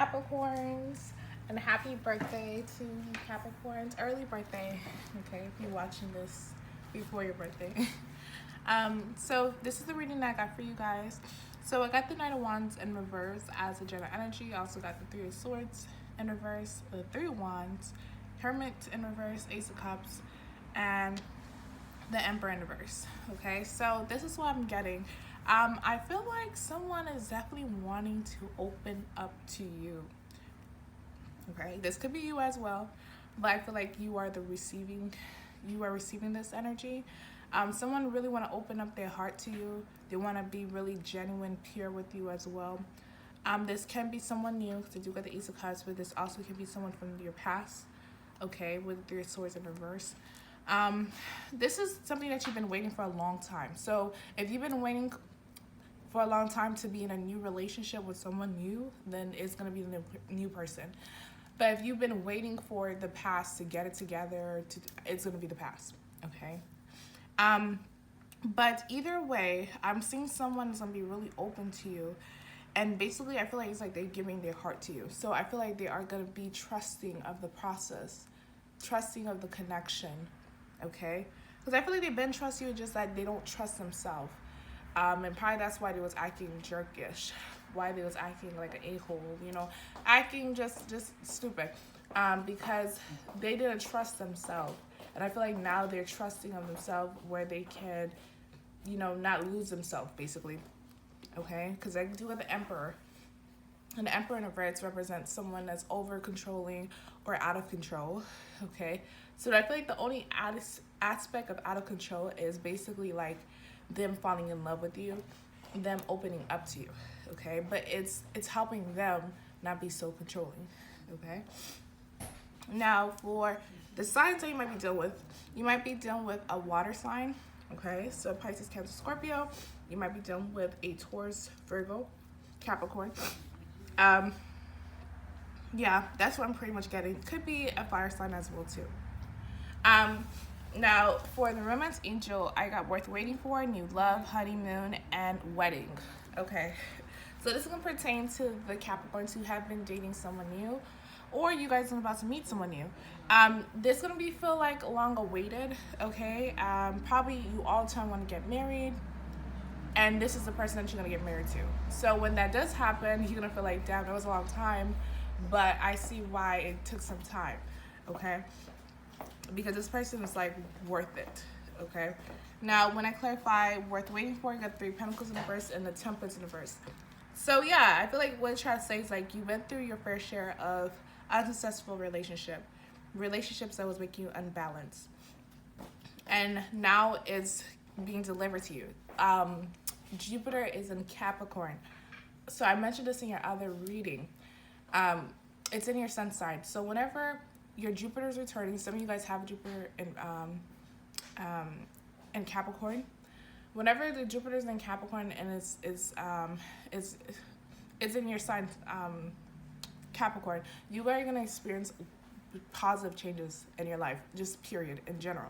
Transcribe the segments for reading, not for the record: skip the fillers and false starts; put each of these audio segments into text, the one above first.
Capricorns, and happy birthday to you Capricorns. Early birthday, okay, if you're watching this before your birthday. So this is the reading that I got for you guys. So I got the Knight of Wands in reverse as a general energy. I also got the Three of Swords in reverse, the Three of Wands, Hermit in reverse, Ace of Cups, and the Emperor in reverse. Okay, so this is what I'm getting. I feel like someone is definitely wanting to open up to you. Okay, this could be you as well, but I feel like you are receiving this energy. Someone really want to open up their heart to you. They want to be really genuine, pure with you as well. This can be someone new because I do get the Ace of Cups, but this also can be someone from your past. Okay, with the Three of Swords in reverse. This is something that you've been waiting for a long time. So if you've been waiting for a long time to be in a new relationship with someone new, then it's going to be the new person. But if you've been waiting for the past to get it together, it's going to be the past. Okay. But either way, I'm seeing someone is going to be really open to you. And basically, I feel like it's like they're giving their heart to you. So I feel like they are going to be trusting of the process, trusting of the connection. Okay? Because I feel like they've been trusting you, just that they don't trust themselves. And probably that's why they was acting jerkish, why they was acting like an a-hole, you know, acting just stupid, because they didn't trust themselves. And I feel like now they're trusting of themselves where they can, you know, not lose themselves, basically. Okay? Because I do have the Emperor. And the Emperor in reverse represents someone that's over controlling or out of control. Okay? So I feel like the only aspect of out of control is basically like them falling in love with you, them opening up to you. Okay? But it's helping them not be so controlling. Okay? Now, for the signs that you might be dealing with, you might be dealing with a water sign. Okay? So Pisces, Cancer, Scorpio. You might be dealing with a Taurus, Virgo, Capricorn. Yeah, that's what I'm pretty much getting. Could be a fire sign as well too. Now for the romance angel, I got worth waiting for, new love, honeymoon, and wedding. Okay, so this is gonna pertain to the Capricorns who have been dating someone new, or you guys are about to meet someone new. This is gonna feel like long awaited. Okay, probably you all the time want to get married. And this is the person that you're going to get married to. So when that does happen, you're going to feel like, damn, that was a long time. But I see why it took some time, okay? Because this person is, like, worth it, okay? Now, when I clarify worth waiting for, you got 3 Pentacles in the verse and the Temperance in the verse. So, yeah, I feel like what I'm trying to say is, like, you went through your fair share of unsuccessful relationships that was making you unbalanced. And now it's being delivered to you. Jupiter is in Capricorn. So I mentioned this in your other reading. It's in your sun sign. So whenever your Jupiter is returning, some of you guys have Jupiter in Capricorn. Whenever the Jupiter is in Capricorn and it's in your sign Capricorn, you are going to experience positive changes in your life, just period, in general.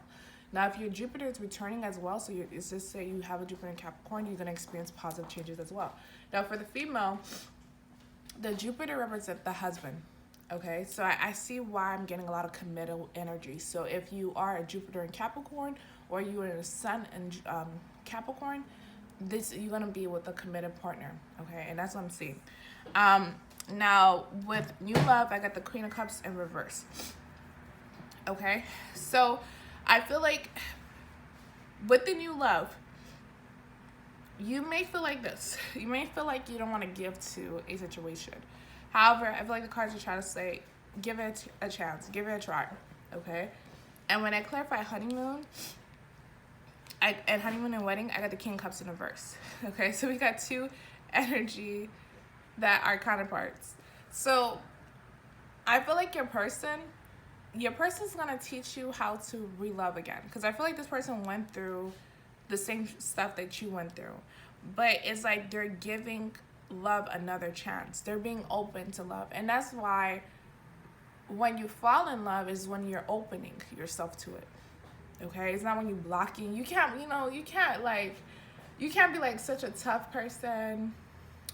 Now, if your Jupiter is returning as well, so it's just say you have a Jupiter in Capricorn, you're going to experience positive changes as well. Now, for the female, the Jupiter represents the husband, okay? So I see why I'm getting a lot of committal energy. So if you are a Jupiter in Capricorn or you are a Sun in Capricorn, you're going to be with a committed partner, okay? And that's what I'm seeing. Now, with new love, I got the Queen of Cups in reverse, okay? So I feel like with the new love, you may feel like this. You may feel like you don't want to give to a situation. However, I feel like the cards are trying to say, give it a chance, give it a try, okay? And when I clarify honeymoon, and honeymoon and wedding, I got the King of Cups in reverse, okay? So we got 2 energy that are counterparts. So I feel like your person's gonna teach you how to re-love again, because I feel like this person went through the same stuff that you went through, but it's like they're giving love another chance. They're being open to love, and that's why when you fall in love is when you're opening yourself to it. Okay, it's not when you're blocking. You can't be like such a tough person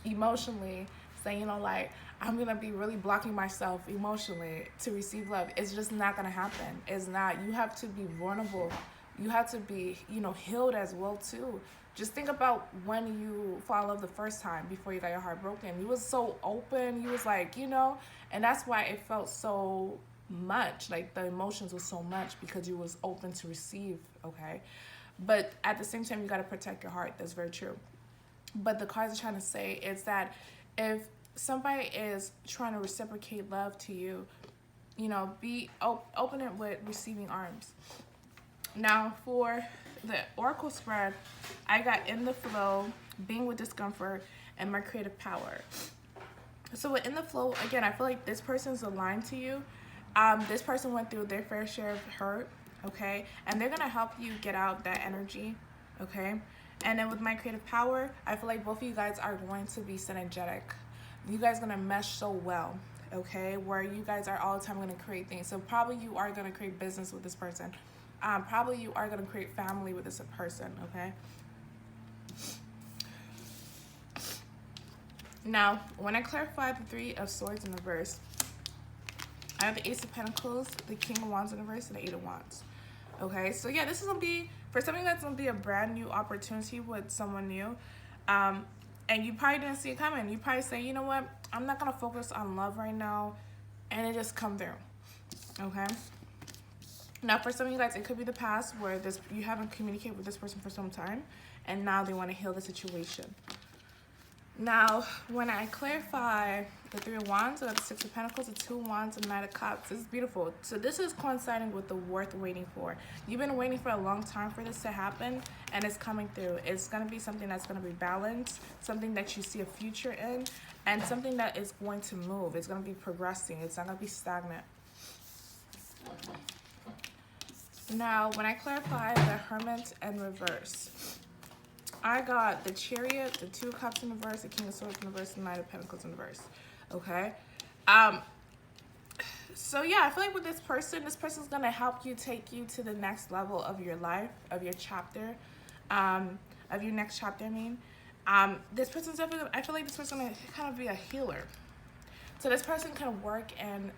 emotionally. It's saying, you know, like, I'm going to be really blocking myself emotionally to receive love. It's just not going to happen. It's not. You have to be vulnerable. You have to be, you know, healed as well, too. Just think about when you fall in love the first time before you got your heart broken. You was so open. You was like, you know, and that's why it felt so much. Like, the emotions was so much because you was open to receive, okay? But at the same time, you got to protect your heart. That's very true. But the cards are trying to say is that if somebody is trying to reciprocate love to you, you know, be open it with receiving arms. Now for the oracle spread, I got in the flow, being with discomfort, and my creative power. So in the flow, again, I feel like this person's aligned to you. This person went through their fair share of hurt, okay? And they're gonna help you get out that energy, okay? And then with my creative power, I feel like both of you guys are going to be synergetic. You guys are going to mesh so well, okay? Where you guys are all the time going to create things. So probably you are going to create business with this person. Probably you are going to create family with this person, okay? Now, when I clarify the Three of Swords in reverse, I have the Ace of Pentacles, the King of Wands in reverse, and the Eight of Wands. Okay, so yeah, this is going to be, for some of you, that's going to be a brand new opportunity with someone new. And you probably didn't see it coming. You probably say, you know what, I'm not going to focus on love right now. And it just come through. Okay. Now, for some of you guys, it could be the past where you haven't communicated with this person for some time. And now they want to heal the situation. Now, when I clarify the Three of Wands, I got the Six of Pentacles, the Two of Wands, and the Knight of Cups. This is beautiful. So this is coinciding with the worth waiting for. You've been waiting for a long time for this to happen, and it's coming through. It's going to be something that's going to be balanced, something that you see a future in, and something that is going to move. It's going to be progressing. It's not going to be stagnant. Now, when I clarify the Hermit and reverse, I got the Chariot, the Two of Cups in reverse, the King of Swords in reverse, and the Knight of Pentacles in reverse. Okay. So yeah, I feel like with this person's gonna help you take you to the next level of your life, of your chapter, of your next chapter. I mean, this person's definitely. I feel like this person's gonna kind of be a healer. So this person can work in.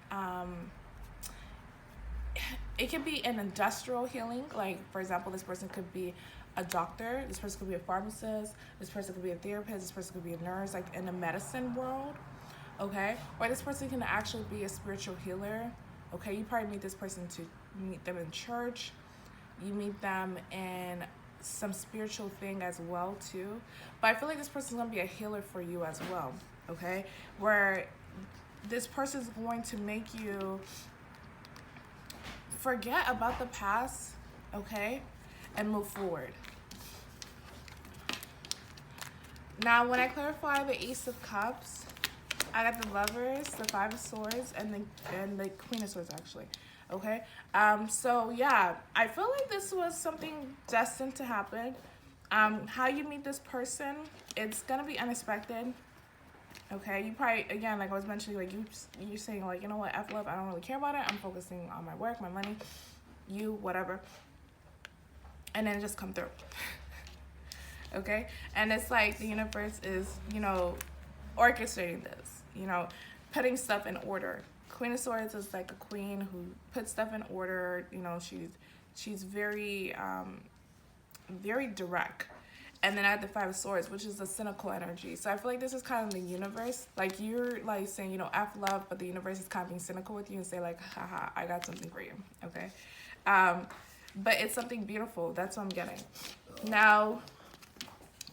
It could be an industrial healing. Like, for example, this person could be a doctor, this person could be a pharmacist, this person could be a therapist, this person could be a nurse, like in the medicine world, okay? Or this person can actually be a spiritual healer, okay? You probably meet this person meet them in church, you meet them in some spiritual thing as well too. But I feel like this person's gonna be a healer for you as well, okay? Where this person's going to make you forget about the past, okay? And move forward. Now, when I clarify the Ace of Cups, I got the Lovers, the Five of Swords, and the Queen of Swords, actually. Okay? So, yeah, I feel like this was something destined to happen. How you meet this person, it's going to be unexpected. Okay? You probably, again, like I was mentioning, like you're saying, like, you know what, F love, I don't really care about it. I'm focusing on my work, my money, you, whatever. And then just come through. Okay? And it's like the universe is, you know, orchestrating this, you know, putting stuff in order. Queen of Swords is like a queen who puts stuff in order. You know, she's very, very direct. And then I have the Five of Swords, which is the cynical energy. So I feel like this is kind of the universe. Like, you're like saying, you know, F love, but the universe is kind of being cynical with you and say like, haha, I got something for you. Okay? But it's something beautiful. That's what I'm getting. Now,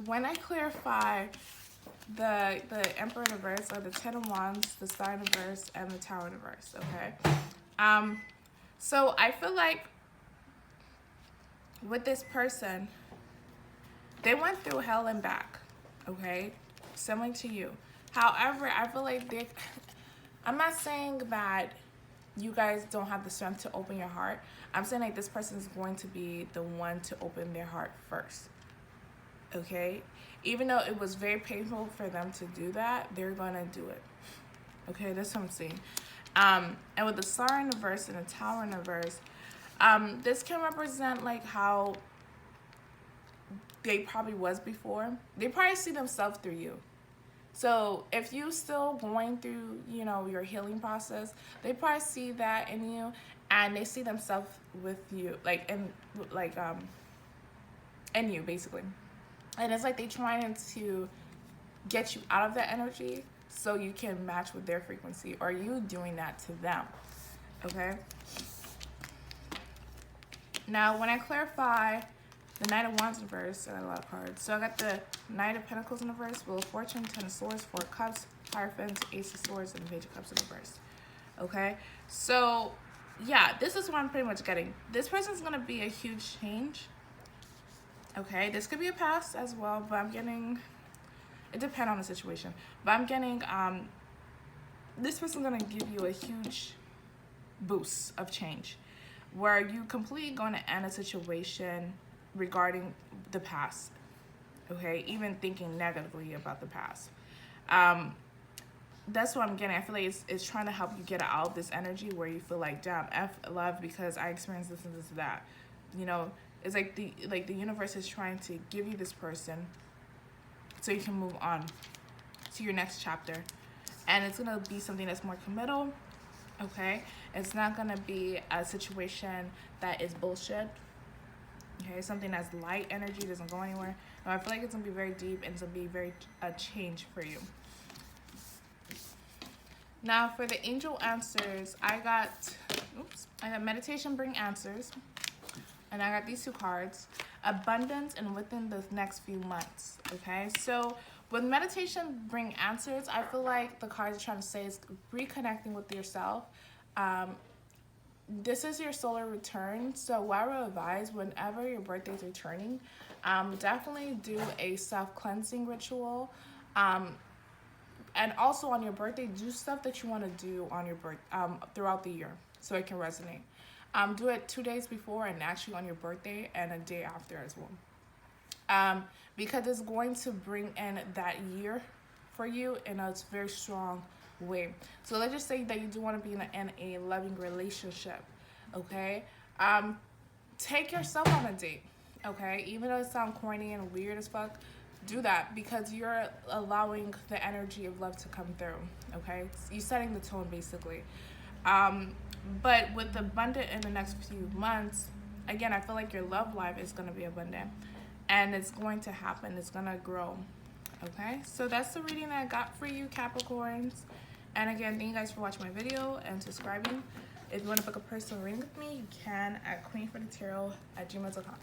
when I clarify the Emperor in reverse, or the Ten of Wands, the Star in reverse, and the Tower in reverse, okay? So I feel like with this person, they went through hell and back, okay? Similar to you. However, I feel like I'm not saying that you guys don't have the strength to open your heart. I'm saying like this person is going to be the one to open their heart first, okay? Even though it was very painful for them to do that, they're gonna do it, okay? That's what I'm saying. And with the Star in reverse and the Tower in reverse, this can represent like how they probably was before. They probably see themselves through you. So if you still going through, you know, your healing process, they probably see that in you, and they see themselves with you, like in you basically. And it's like they trying to get you out of that energy so you can match with their frequency, or you doing that to them. Okay. Now, when I clarify the Knight of Wands in reverse, I got a lot of cards. So I got the Knight of Pentacles in reverse, Wheel of Fortune, Ten of Swords, Four of Cups, Hierophant, Ace of Swords, and Page of Cups in reverse. Okay, so yeah, this is what I'm pretty much getting. This person's gonna be a huge change. Okay, this could be a past as well, but I'm getting, it depends on the situation. But I'm getting this person's gonna give you a huge boost of change, where you completely gonna end a situation regarding the past. Okay, even thinking negatively about the past. That's what I'm getting. I feel like it's trying to help you get out of this energy where you feel like, damn, F love because I experienced this and this and that. You know, it's like the universe is trying to give you this person so you can move on to your next chapter. And it's gonna be something that's more committal. Okay, it's not gonna be a situation that is bullshit. Okay, something that's light energy, doesn't go anywhere. No, I feel like it's gonna be very deep and it's gonna be very a change for you. Now for the angel answers, I got meditation bring answers, and I got these two cards, abundance and within the next few months. Okay, so with meditation bring answers, I feel like the cards are trying to say is reconnecting with yourself. This is your solar return, so what I would advise whenever your birthday is returning, definitely do a self-cleansing ritual. And also on your birthday, do stuff that you want to do on your throughout the year so it can resonate. Do it 2 days before and actually on your birthday, and a day after as well. Because it's going to bring in that year for you in a very strong way. So let's just say that you do want to be in a loving relationship, okay? Take yourself on a date, okay? Even though it sounds corny and weird as fuck, do that because you're allowing the energy of love to come through, okay? You're setting the tone basically. But with abundant in the next few months, again, I feel like your love life is going to be abundant and it's going to happen. It's going to grow, okay? So that's the reading that I got for you, Capricorns. And again, thank you guys for watching my video and subscribing. If you want to book a personal reading with me, you can at queenfredatarot@gmail.com.